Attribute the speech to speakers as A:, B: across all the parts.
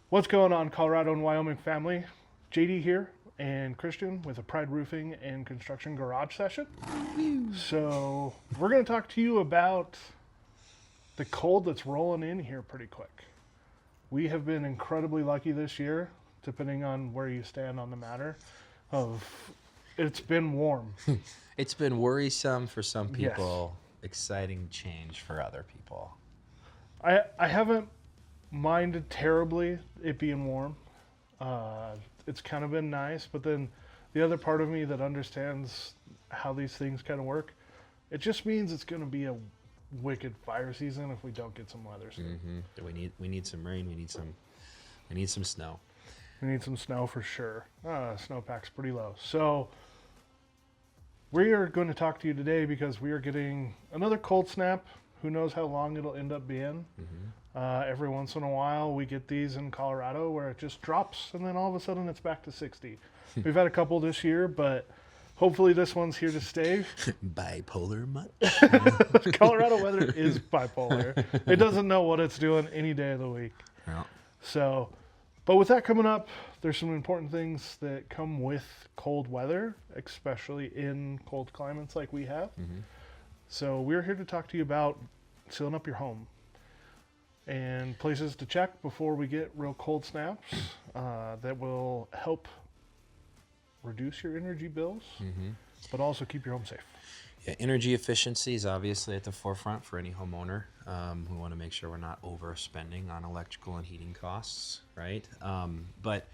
A: What's going on, Colorado and Wyoming family? JD here and Christian with a Pride Roofing and Construction Garage session. So, we're going to talk to you about the cold that's rolling in here pretty quick. We have been incredibly lucky this year, depending on where you stand on the matter, of it's been warm.
B: It's been worrisome for some
A: Yes.
B: people, exciting change for other people.
A: I haven't minded terribly it being warm. It's kind of been nice, but then the other part of me that understands how these things kind of work, it just means it's going to be a wicked fire season if we don't get some weather soon.
B: We need some rain. We need some snow.
A: We need some snow for sure. Snowpack's pretty low. So we are going to talk to you today because we are getting another cold snap. Who knows how long it'll end up being? Every once in a while, we get these in Colorado where it just drops, and then all of a sudden it's back to 60. We've had a couple this year, but hopefully this one's here to stay.
B: Bipolar much?
A: Colorado weather is bipolar. It doesn't know what it's doing any day of the week.
B: Yeah.
A: So, but with that coming up, there's some important things that come with cold weather, especially in cold climates like we have. So we're here to talk to you about sealing up your home and places to check before we get real cold snaps that will help reduce your energy bills, but also keep your home safe.
B: Yeah, energy efficiency is obviously at the forefront for any homeowner. We want to make sure we're not overspending on electrical and heating costs, right? But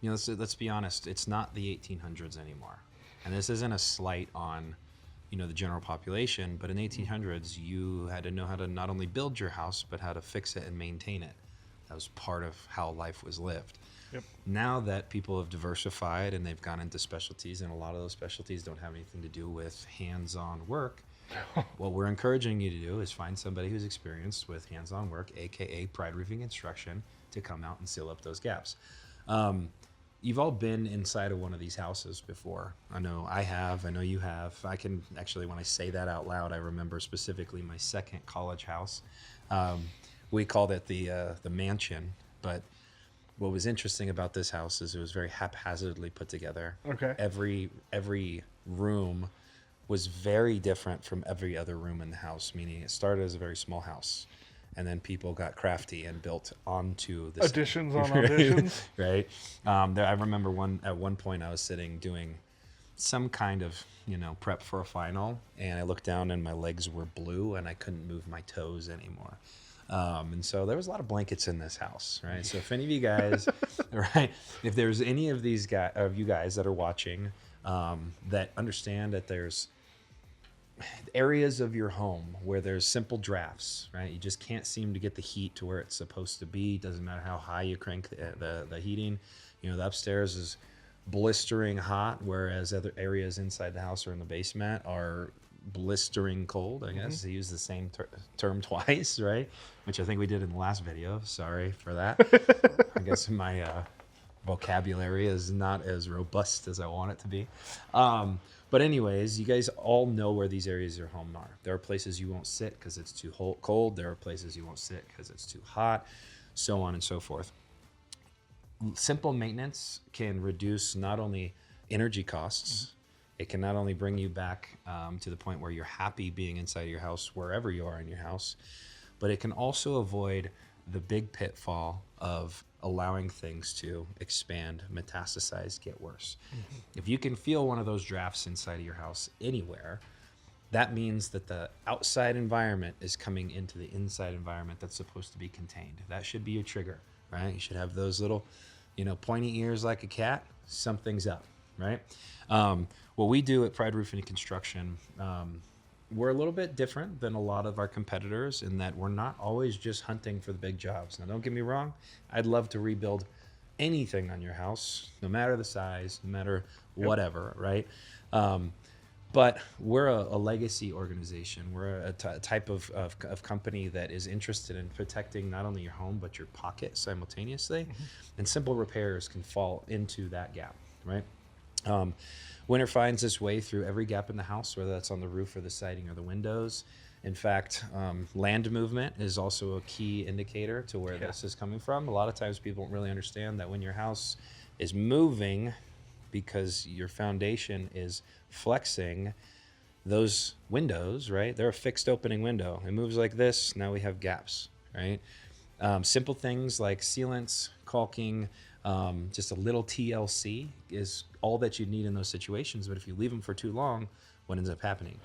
B: let's be honest, it's not the 1800s anymore, and this isn't a slight on the general population, but in the 1800s, you had to know how to not only build your house, but how to fix it and maintain it. That was part of how life was lived.
A: Yep.
B: Now that people have diversified and they've gone into specialties, and a lot of those specialties don't have anything to do with hands-on work, what we're encouraging you to do is find somebody who's experienced with hands-on work, aka Pride Roofing Construction, to come out and seal up those gaps. You've all been inside of one of these houses before. I know I have. I know you have. I can actually, when I say that out loud, I remember specifically my second college house. We called it the mansion, but what was interesting about this house is it was very haphazardly put together.
A: Okay.
B: Every room was very different from every other room in the house, meaning it started as a very small house. And then people got crafty and built onto this
A: Additions on additions.
B: right? I remember at one point I was sitting doing some kind of prep for a final, and I looked down and my legs were blue and I couldn't move my toes anymore. And so there was a lot of blankets in this house, right? So if any of you guys, right, if there's any of you guys that are watching that understand that there's areas of your home where there's simple drafts, right? You just can't seem to get the heat to where it's supposed to be. Doesn't matter how high you crank the heating. The upstairs is blistering hot, whereas other areas inside the house or in the basement are blistering cold, I guess. I used the same term twice, right? Which I think we did in the last video. Sorry for that. I guess my vocabulary is not as robust as I want it to be. But anyways, you guys all know where these areas of your home are. There are places you won't sit because it's too cold. There are places you won't sit because it's too hot, so on and so forth. Simple maintenance can reduce not only energy costs, it can not only bring you back to the point where you're happy being inside your house, wherever you are in your house, but it can also avoid the big pitfall of allowing things to expand, metastasize, get worse. If you can feel one of those drafts inside of your house anywhere, that means that the outside environment is coming into the inside environment that's supposed to be contained. That should be your trigger, right? You should have those little, pointy ears like a cat. Something's up, right? What we do at Pride Roofing and Construction, we're a little bit different than a lot of our competitors in that we're not always just hunting for the big jobs. Now, don't get me wrong. I'd love to rebuild anything on your house, no matter the size, no matter whatever, right? But we're a legacy organization. We're a type of company that is interested in protecting not only your home, but your pocket simultaneously. And simple repairs can fall into that gap, right? Winter finds its way through every gap in the house, whether that's on the roof or the siding or the windows. In fact, land movement is also a key indicator to where this is coming from. A lot of times people don't really understand that when your house is moving because your foundation is flexing, those windows, right? They're a fixed opening window. It moves like this. Now we have gaps, right? Simple things like sealants, caulking, just a little TLC is all that you need in those situations. But if you leave them for too long, what ends up happening?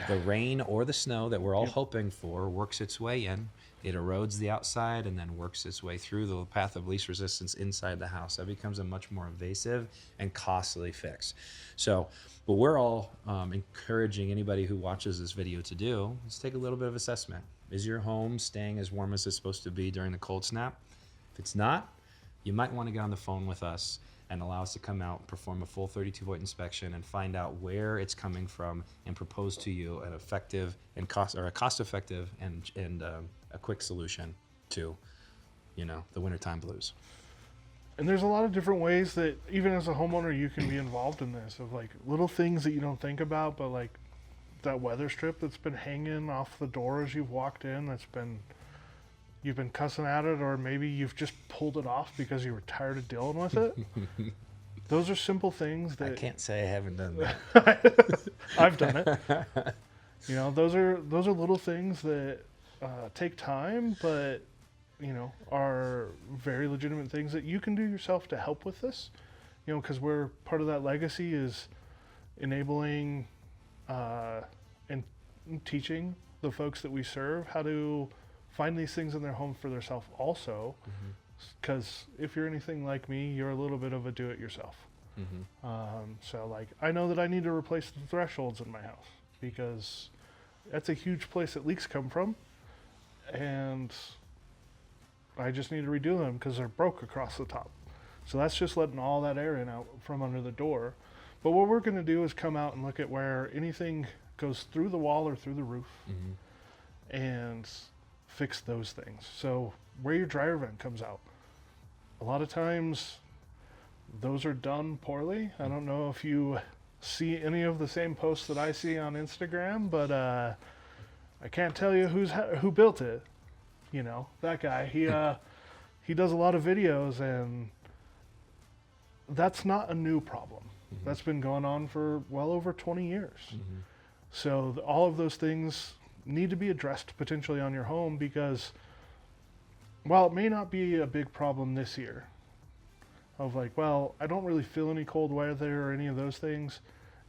B: The rain or the snow that we're all hoping for works its way in. It erodes the outside and then works its way through the path of least resistance inside the house. That becomes a much more invasive and costly fix. So what we're all encouraging anybody who watches this video to do is take a little bit of assessment. Is your home staying as warm as it's supposed to be during the cold snap? If it's not, you might want to get on the phone with us and allow us to come out, perform a full 32-volt inspection, and find out where it's coming from, and propose to you an effective and cost-effective and a quick solution to, the wintertime blues.
A: And there's a lot of different ways that even as a homeowner you can be involved in this, of like little things that you don't think about, but like that weather strip that's been hanging off the door as you've walked in, you've been cussing at it, or maybe you've just pulled it off because you were tired of dealing with it. Those are simple things that
B: I can't say I haven't done that.
A: I've done it. Those are little things that take time, but are very legitimate things that you can do yourself to help with this. Because we're part of that legacy is enabling and teaching the folks that we serve how to find these things in their home for themselves also. Because if you're anything like me, you're a little bit of a do-it-yourself. So like I know that I need to replace the thresholds in my house because that's a huge place that leaks come from, and I just need to redo them because they're broke across the top. So that's just letting all that air in out from under the door. But what we're going to do is come out and look at where anything goes through the wall or through the roof and fix those things. So where your dryer vent comes out, a lot of times those are done poorly. I don't know if you see any of the same posts that I see on Instagram, but I can't tell you who built it. That guy, he does a lot of videos, and that's not a new problem. That's been going on for well over 20 years. So all of those things need to be addressed potentially on your home, because while it may not be a big problem this year, of like, well, I don't really feel any cold weather or any of those things,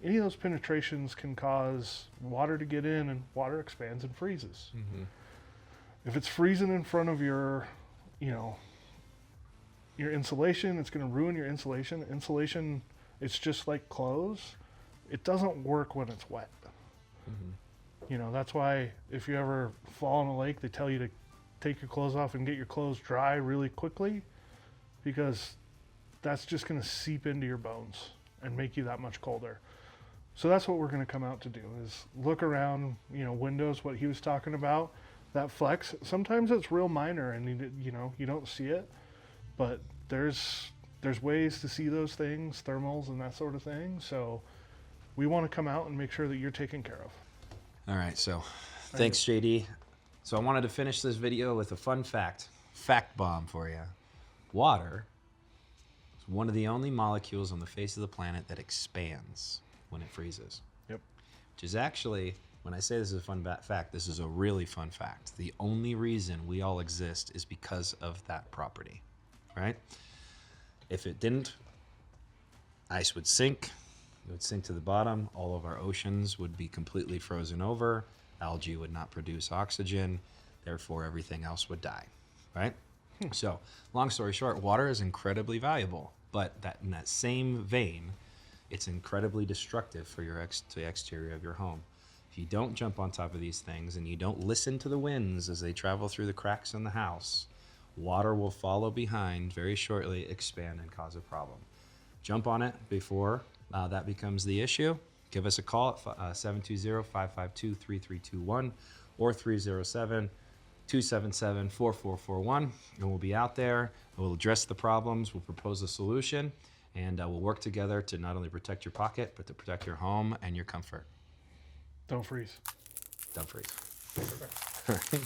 A: any of those penetrations can cause water to get in, and water expands and freezes. If it's freezing in front of your insulation, it's going to ruin your insulation. Insulation, it's just like clothes. It doesn't work when it's wet. That's why if you ever fall in a lake, they tell you to take your clothes off and get your clothes dry really quickly, because that's just going to seep into your bones and make you that much colder. So that's what we're going to come out to do, is look around, windows, what he was talking about, that flex. Sometimes it's real minor and you don't see it, but there's ways to see those things, thermals and that sort of thing. So we want to come out and make sure that you're taken care of.
B: All right, so thanks, JD. So I wanted to finish this video with a fun fact bomb for you. Water is one of the only molecules on the face of the planet that expands when it freezes.
A: Yep.
B: Which is actually, when I say this is a fun fact, this is a really fun fact. The only reason we all exist is because of that property, right? If it didn't, ice would sink. It would sink to the bottom. All of our oceans would be completely frozen over. Algae would not produce oxygen. Therefore, everything else would die, right? So, long story short, water is incredibly valuable, but in that same vein, it's incredibly destructive for the exterior of your home. If you don't jump on top of these things and you don't listen to the winds as they travel through the cracks in the house, water will follow behind very shortly, expand, and cause a problem. Jump on it before that becomes the issue. Give us a call at 720-552-3321 or 307-277-4441, and we'll be out there. We'll address the problems. We'll propose a solution, and we'll work together to not only protect your pocket, but to protect your home and your comfort.
A: Don't freeze.
B: Don't freeze.
C: Perfect.
B: All right.